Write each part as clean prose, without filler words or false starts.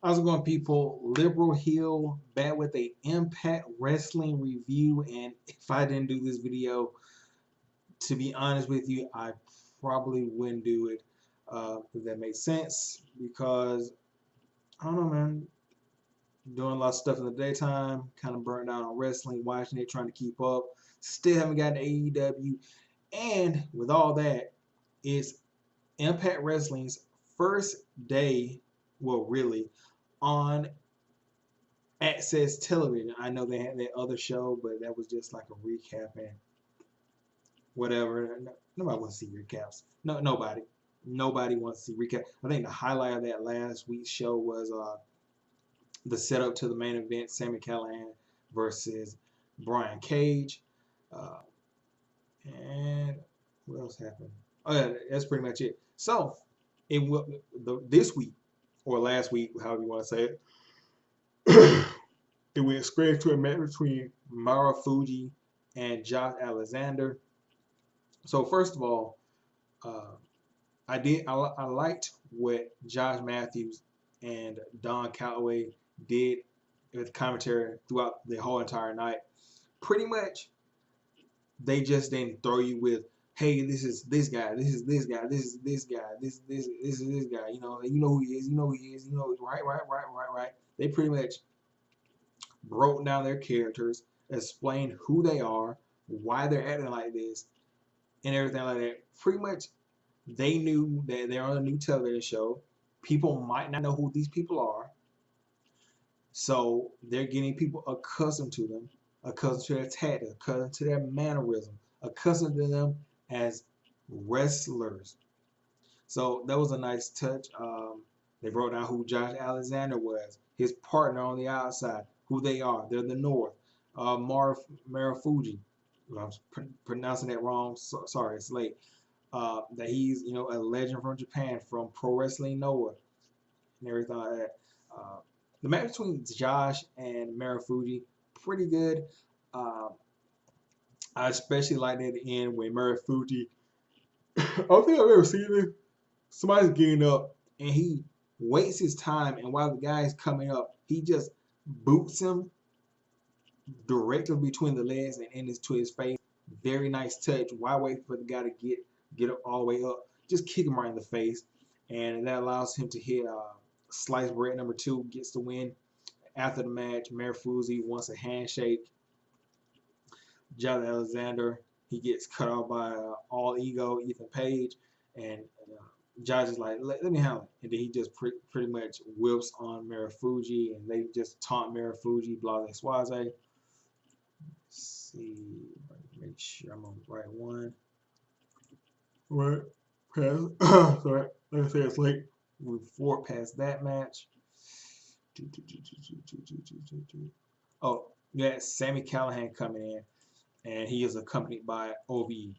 How's it going, people? Liberal Hill back with a Impact Wrestling review. And if I didn't do this video, to be honest with you, I probably wouldn't do it. If that makes sense, because I don't know, man. Doing a lot of stuff in the daytime, kind of burnt out on wrestling, watching it, trying to keep up. Still haven't gotten to AEW, and with all that, it's Impact Wrestling's first day. Well, really, on Access Television. I know they had that other show, but that was just like a recap and whatever. Nobody wants to see recaps. No, nobody wants to see recap. I think the highlight of that last week's show was the setup to the main event: Sami Callihan versus Brian Cage. Uh, and what else happened? Oh yeah, that's pretty much it. So it will this week or last week, however you want to say it. It went straight to a match between Mara Fuji and Josh Alexander. So first of all, uh, I liked what Josh Matthews and Don Calloway did with commentary throughout the whole entire night. Pretty much, they just didn't throw you with, "Hey, this is this guy, this is this guy, this is this guy, this is this guy." You know who he is, you know who he is, you know, right. They pretty much broke down their characters, explained who they are, why they're acting like this, and everything like that. Pretty much, they knew that they're on a new television show. People might not know who these people are, so they're getting people accustomed to them, accustomed to their tactics, accustomed to their mannerism, accustomed to them as wrestlers. So that was a nice touch. They broke down who Josh Alexander was, his partner on the outside, who they are. They're the North. Marufuji, I was pronouncing that wrong. Sorry, it's late. That he's a legend from Japan, from Pro Wrestling Noah, and everything like that. The match between Josh and Marufuji, pretty good. Um, I especially liked at the end when Marufuji. I don't think I've ever seen this. Somebody's getting up and he waits his time, and while the guy's coming up, he just boots him directly between the legs and into his face. Very nice touch. Why wait for the guy to get up all the way up? Just kick him right in the face, and that allows him to hit sliced bread number two. Gets the win. After the match, Marufuji wants a handshake. John Alexander, he gets cut off by All Ego Ethan Page, and Josh is like, let me handle it. And then he just pretty much whips on Marufuji, and they just taunt Marufuji, blah, blah, swaze. Let's see, make sure I'm on the right one. Right, past, sorry, like I said, it's late. We forward past that match. Oh, yeah, Sami Callihan coming in, and he is accompanied by OVE.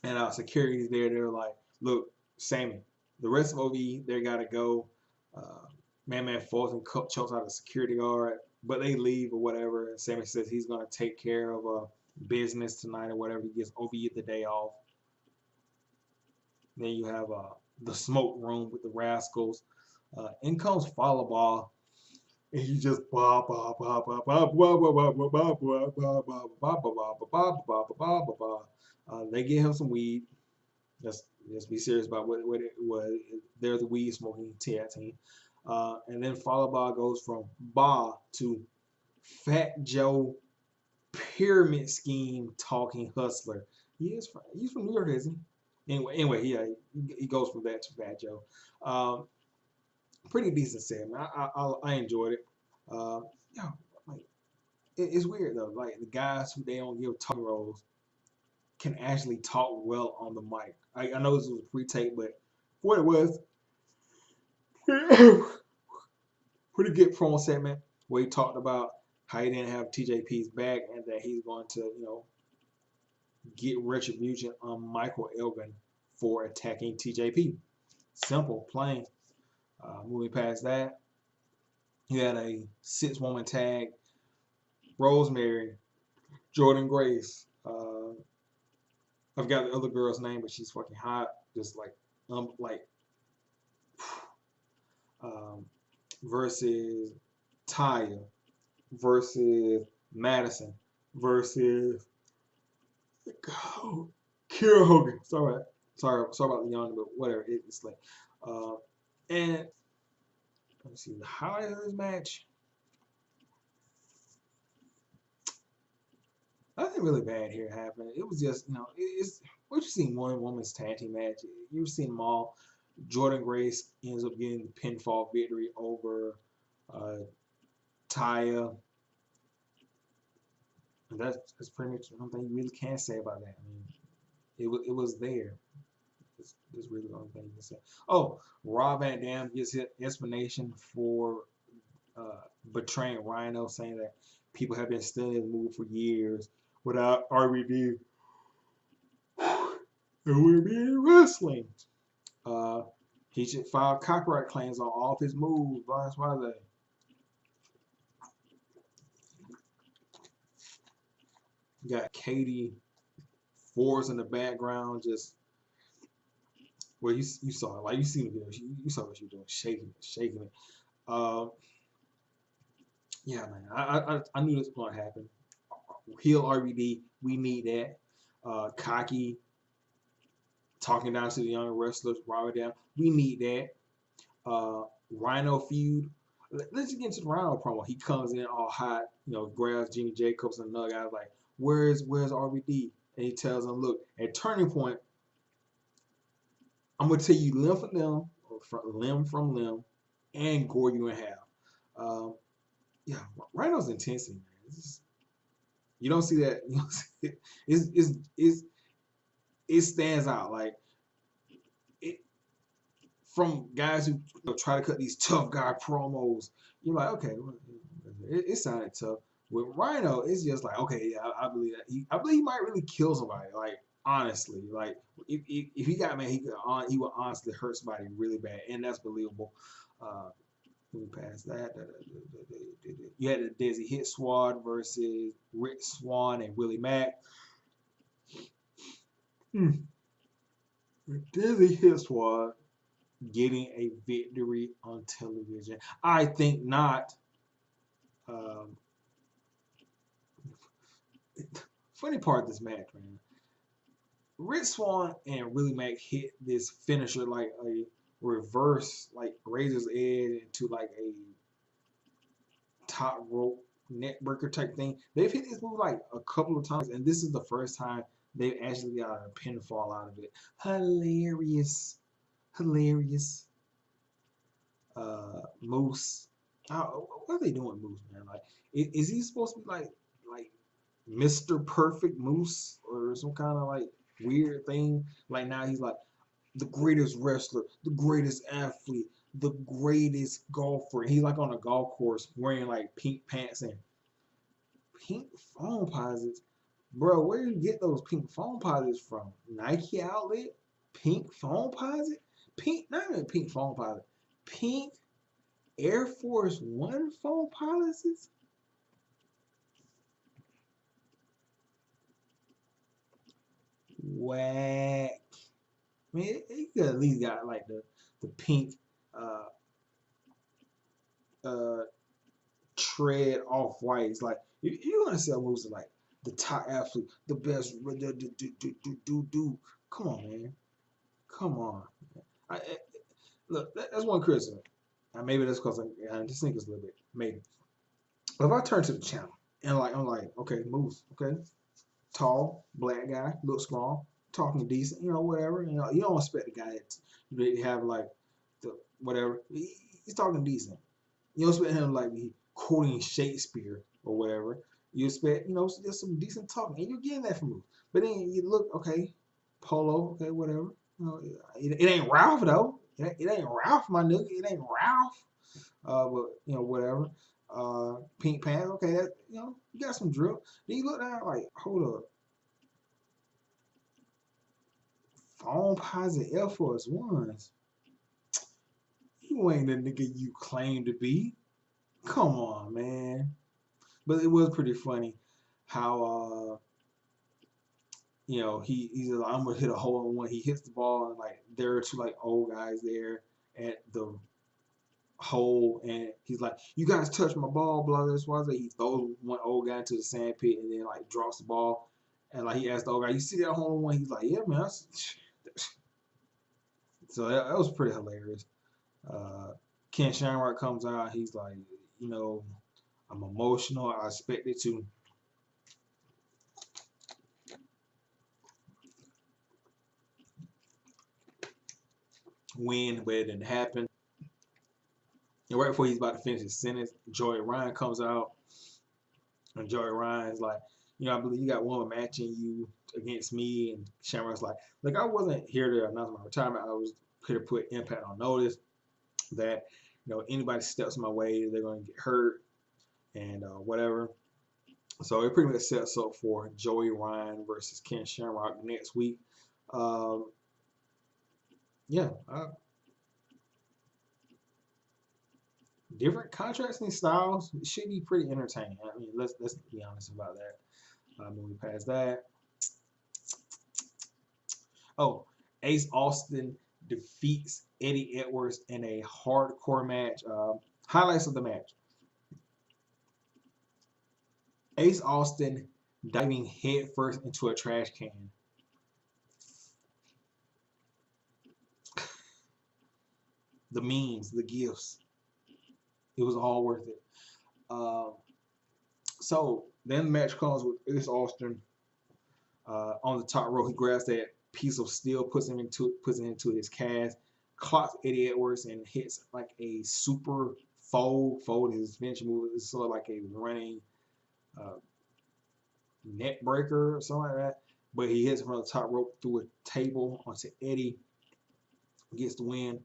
And our security's there. They're like, look, Sammy, the rest of OVE, they got to go. Uh, Man falls and chokes out a security guard, but they leave or whatever. And Sammy says he's going to take care of business tonight or whatever. He gives OVE the day off. Then you have the smoke room with the Rascals. In comes Follow Ball, and he just they give him some weed. Let's be serious about what it was. They're the weed smoking tag team. And then Follow Ball goes from Ba to Fat Joe pyramid scheme talking hustler. He's from New York, isn't he? Anyway, yeah, he goes from that to Fat Joe. Pretty decent segment. I enjoyed it. Yeah, like it's weird though. Like the guys who they don't give talking roles can actually talk well on the mic. I know this was a pre-tape, but for what it was, pretty good promo segment where he talked about how he didn't have TJP's back and that he's going to, get retribution on Michael Elgin for attacking TJP. Simple, plain. Moving past that, he had a 6-woman tag. Rosemary, Jordan Grace. I've got the other girl's name, but she's fucking hot. Just like, um, versus Taya versus Madison versus Kira Hogan. Sorry about the young, but whatever. It's like, uh, and let's see the highlight of this match. Nothing really bad here happened. It was just, it's what you seen one woman's tag team match. You've seen them all. Jordan Grace ends up getting the pinfall victory over uh, Taya. And that's pretty much one thing you really can't say about that. I mean, it was there. It's really the only thing you can say. Oh, Rob Van Dam gives his explanation for betraying Rhino, saying that people have been stealing his move for years without RVD. It would be wrestling. Uh, he should file copyright claims on all of his moves. That's why they. You got Katie Force in the background, just well, you saw it, like you see the video, you saw what she was doing, shaking it. Uh, yeah, man, I knew this was gonna happen. Heel RVD, we need that. Cocky talking down to the younger wrestlers, Robert down, we need that. Rhino feud. Let's just get into the Rhino promo. He comes in all hot, grabs Jimmy Jacobs and another guy like, where's RVD? And he tells him, look, at Turning Point, I'm gonna tell you limb from limb, or limb from limb, and gore you in half. Um, yeah, Rhino's intensity, man. You don't see that. You don't see it. It stands out like it from guys who try to cut these tough guy promos. You're like, okay, well, it sounded tough. With Rhino, it's just like, okay, yeah, I believe that. I believe he might really kill somebody. Like honestly, like if he got man, he would honestly hurt somebody really bad, and that's believable. Moving past that, you had the Desi Hit Squad versus Rick Swan and Willie Mack. Mm. Desi Hit Squad getting a victory on television. I think not. Um, funny part of this match, man. Rick Swan and Willie Mack hit this finisher like a reverse, like Razor's Edge into like a top rope neck breaker type thing. They've hit this move like a couple of times, and this is the first time they've actually got a pinfall out of it. Hilarious. Hilarious. Moose. What are they doing, Moose, man? Like, is he supposed to be like Mr. Perfect Moose or some kind of like weird thing? Like now he's like the greatest wrestler, the greatest athlete, the greatest golfer. And he's like on a golf course wearing like pink pants and pink phone posits. Bro, where do you get those pink phone posits from? Nike outlet? Pink phone posit? Pink, not even pink phone posit. Pink Air Force One phone policies? Whack. I mean, you could at least got like the pink uh uh tread off whites. Like you want to sell moves like the top athlete, the best. Do. Come on, man. Come on. Look, that's one criticism. Maybe that's because I just think it's a little bit maybe. But if I turn to the channel and like I'm like, okay, moves, okay, tall, black guy, looks strong, talking decent, whatever. You don't expect the guy to have like the whatever. He's talking decent. You don't expect him to like be quoting Shakespeare or whatever. You expect, just some decent talking, and you're getting that from him. But then you look, okay, polo, okay, whatever. It ain't Ralph though. It ain't Ralph, my nigga. It ain't Ralph. But whatever. Pink pants, okay. That you got some drip. Then you look down like, hold up, phone posit Air Force Ones. You ain't the nigga you claim to be. Come on, man. But it was pretty funny how he's like, I'm gonna hit a hole in one. He hits the ball and like there are two like old guys there at the hole, and he's like, "You guys touch my ball, blah blah blah." He throws one old guy into the sand pit, and then like drops the ball, and like he asked the old guy, "You see that hole in one?" He's like, "Yeah, man." So that was pretty hilarious. Uh, Ken Shamrock comes out. He's like, you know, I'm emotional. I expected to win, but it didn't happen. And right before he's about to finish his sentence, Joey Ryan comes out, and Joey Ryan's like, I believe you got one matching you against me. And Shamrock's like, look, I wasn't here to announce my retirement. I was here to put Impact on notice that, anybody steps my way, they're going to get hurt and whatever. So it pretty much sets up for Joey Ryan versus Ken Shamrock next week. Um, yeah, different contrasting styles. It should be pretty entertaining. I mean, let's be honest about that. Moving past that. Oh, Ace Austin defeats Eddie Edwards in a hardcore match. Highlights of the match: Ace Austin diving headfirst into a trash can. The memes, the gifts, it was all worth it. Um, so then the match comes with Ace Austin on the top rope. He grabs that piece of steel, puts it into his cast, clocks Eddie Edwards, and hits like a super fold. Fold is his finishing move. It's sort of like a running uh, net breaker or something like that. But he hits from the top rope through a table onto Eddie, gets the win.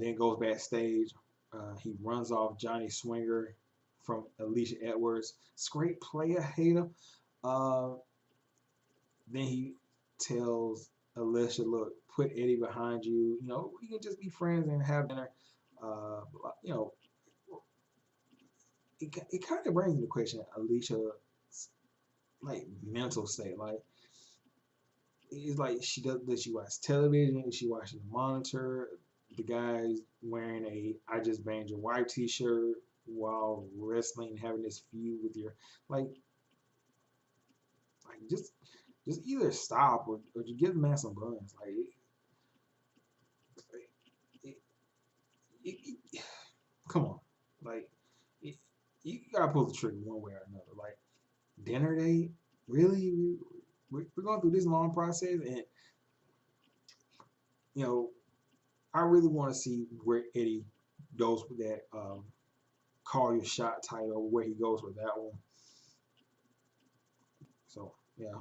Then goes backstage. He runs off Johnny Swinger from Alicia Edwards. It's great player hater. Uh, then he tells Alicia, "Look, put Eddie behind you. We can just be friends and have dinner." Uh, you know, it kind of brings into question Alicia's like mental state. Like, it's like does she watch television? Is she watching the monitor? The guy's wearing a "I just banged your wife" T-shirt while wrestling, having this feud with your like just either stop or just give the man some buns. Like it, come on, like it, you gotta pull the trigger one way or another. Like dinner date, really? We're going through this long process, and you know I really want to see where Eddie goes with that. Call your shot title, where he goes with that one. So yeah.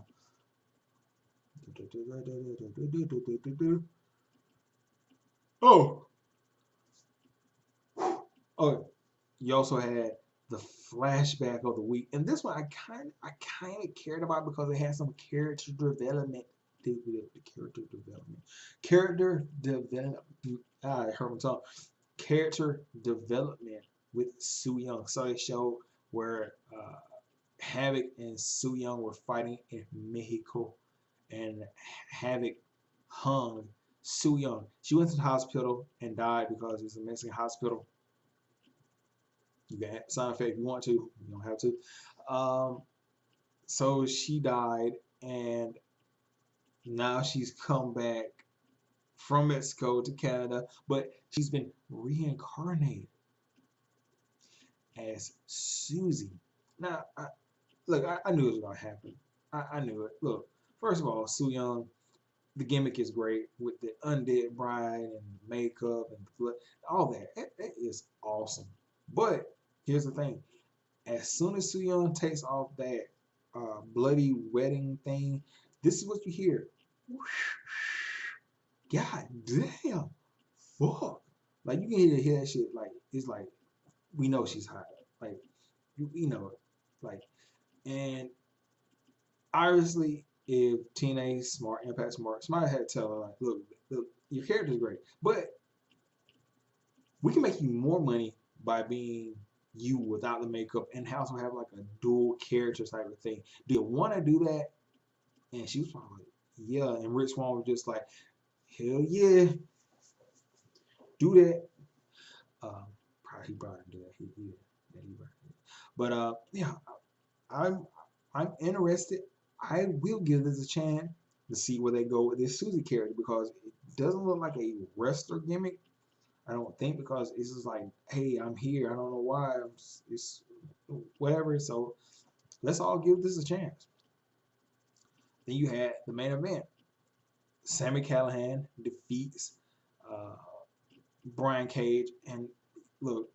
Oh, oh, you also had the flashback of the week, and this one I kind of cared about because it had some character development. Character development. I heard him talk. Character development with Su Yung. So they showed where Havoc and Su Yung were fighting in Mexico, and Havoc hung Su Yung. She went to the hospital and died because it's a Mexican hospital. You can add sound effect if you want to. You don't have to. So she died, and now she's come back from Mexico to Canada, but she's been reincarnated as Susie. Now, look, I knew it was gonna happen. I knew it. Look, first of all, Su Yung, the gimmick is great with the undead bride and the makeup and the blood, all that. That is awesome. But here's the thing: as soon as Su Yung takes off that bloody wedding thing, this is what you hear. God damn, fuck! Like you can hear that shit. Like it's like we know she's hot. Like we know it. Like and obviously, if TNA smart, Impact smart, somebody had to tell her like, look, your character's great, but we can make you more money by being you without the makeup and also have like a dual character type of thing. Do you want to do that? And she was probably like, yeah. And Rich Swann was just like, hell yeah, do that. Um, he probably didn't do that. He did. Yeah, he probably did. But yeah, I'm I'm interested. I will give this a chance to see where they go with this Susie character because it doesn't look like a wrestler gimmick. I don't think because it's just like, hey, I'm here. I don't know why. It's whatever. So let's all give this a chance. Then you had the main event. Sami Callihan defeats uh, Brian Cage, and look,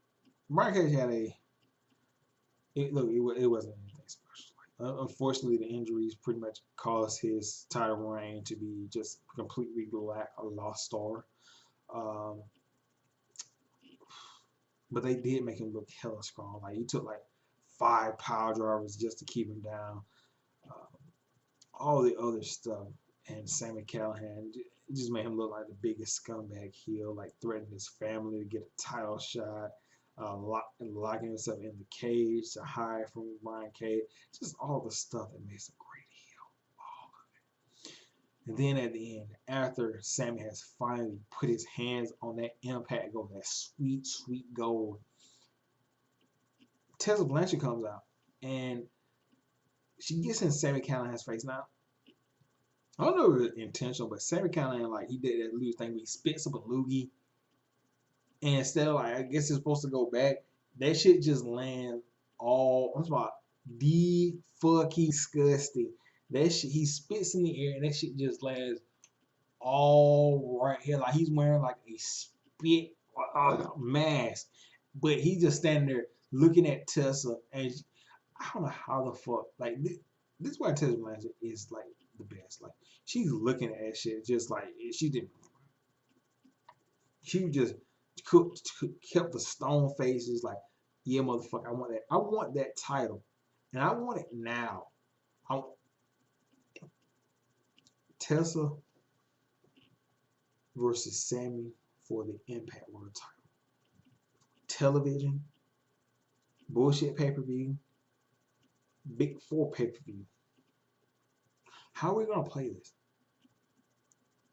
Brian Cage had a it wasn't anything special. Like, unfortunately, the injuries pretty much caused his title reign to be just completely a lost star. Um, but they did make him look hella strong. Like he took like 5 power drivers just to keep him down. Uh, all the other stuff, and Sami Callihan it just made him look like the biggest scumbag heel, like threatening his family to get a title shot, locking himself in the cage to hide from Brian Cage. Just all the stuff that makes a great heel. All of it. And then at the end, after Sami has finally put his hands on that impact gold, that sweet, sweet gold, Tessa Blanchard comes out and she gets in Sami Callihan's face. Now, I don't know if it was intentional, but Sami Callihan, like, he did that loose thing where he spits up a loogie, and instead of, like, I guess it's supposed to go back, that shit just lands all, I'm talking about the fucking disgusting. That shit, he spits in the air, and that shit just lands all right here. Like, he's wearing, like, a spit mask, but he's just standing there looking at Tessa, and I don't know how the fuck, like, this is why Tessa Blanchard is, like, the best. Like, she's looking at that shit just like she didn't. She just kept the stone faces like, yeah, motherfucker, I want that. I want that title, and I want it now. I want Tessa versus Sami for the Impact World title. Television, bullshit pay-per-view, Big Four pay-per-view. How are we gonna play this?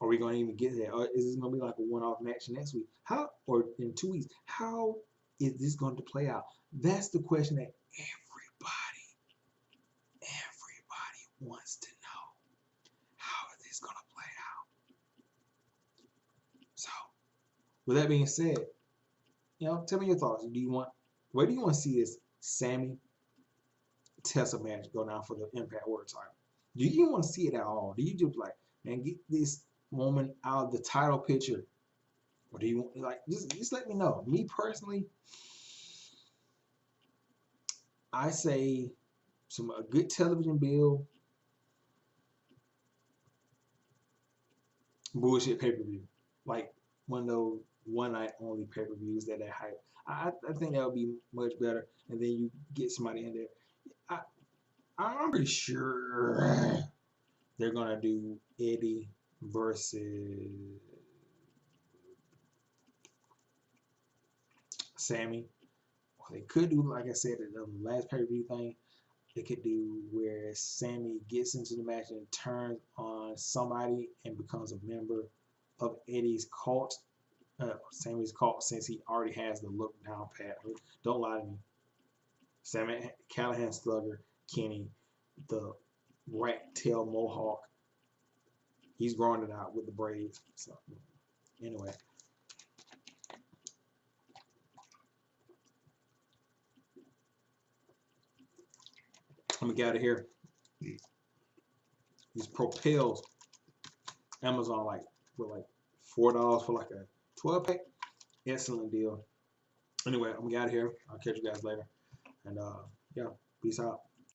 Are we gonna even get there? Or is this gonna be like a one-off match next week? How, or in 2 weeks? How is this going to play out? That's the question that everybody wants to know. How is this gonna play out? So, with that being said, tell me your thoughts. Where do you want to see this Sami Tessa match go down for the Impact World title? Do you want to see it at all? Do you just like, man, get this woman out of the title picture? Or do you want, like, just let me know. Me personally, I say a good television bill, bullshit pay-per-view. Like one of those one night only pay-per-views that hype. I think that would be much better. And then you get somebody in there. I I'm pretty sure they're gonna do Eddie versus Sami. Or they could do, like I said, the last pay-per-view thing. They could do where Sami gets into the match and turns on somebody and becomes a member of Eddie's cult, Sami's cult, since he already has the look down pat. Don't lie to me. Sami Callihan Slugger, Kenny, the rat tail mohawk. He's growing it out with the braids. So anyway, let me get out of here. These propels Amazon like for like $4 for like a 12 pack. Excellent deal. Anyway, I'm gonna get out of here. I'll catch you guys later. And yeah, peace out.